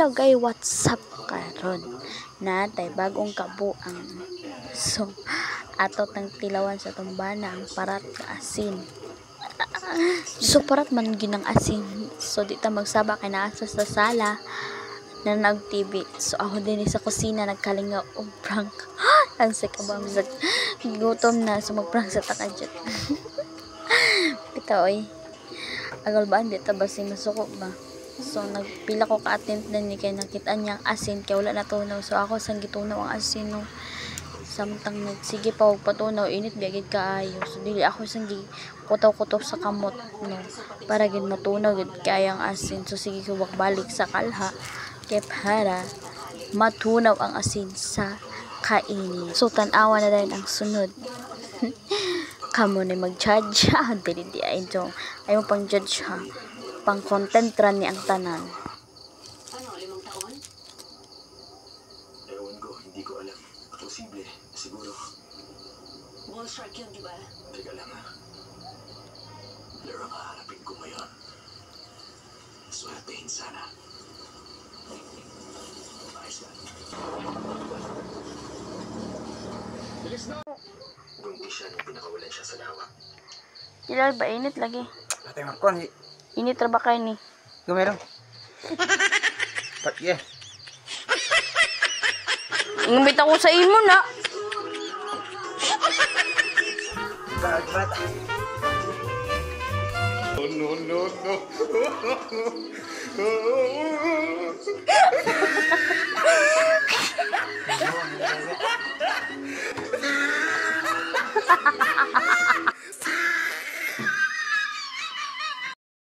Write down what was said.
Hello guys, what's up karon? Natay bagong kabuang. So, ato tang tilawan sa tumbana ang parat ka asin. So, parat man ginang asin. So, di ta magsaba kay naa sa sala na nag-TV. So, ako din sa kusina nagkalinga og prank. Ang sakabang sa gutom na so mag-prank sa takadjut. Bitaw oy. Agal ba di ta basi masuko ba? So nagpila ko ka-attempt na ni kay nakita niyang asin kay wala natunaw. So ako sang gitunaw ang asin no. Samtang nagsige pa og patunaw init biagid kaayo. So dili ako sang kutaw-kutok sa kamot no para gid matunaw gid kay ang asin. So sige ko balik sa kalha kay para matunaw ang asin sa kainin. So tan-awa na din ang sunod. Kamo na mag-judge. Dili di ay ito. Ayaw pang judge ha. Pang content run ni ang tanan. Ano, 5 taon? Ewan ko, hindi ko alam. Posible, siguro. Ball strike yun, di ba? Teka lang ha. Pero ang haharapin ko ngayon. Swertehin sana. Ayos na. Bilis na! Bunti siya nung pinakawalan siya sa lawa. Ilal ba init lagi? Ate Marcon, Init ra ba kay ni? gumero. But yeah. Ingumit ako sa imo na. Barat. No.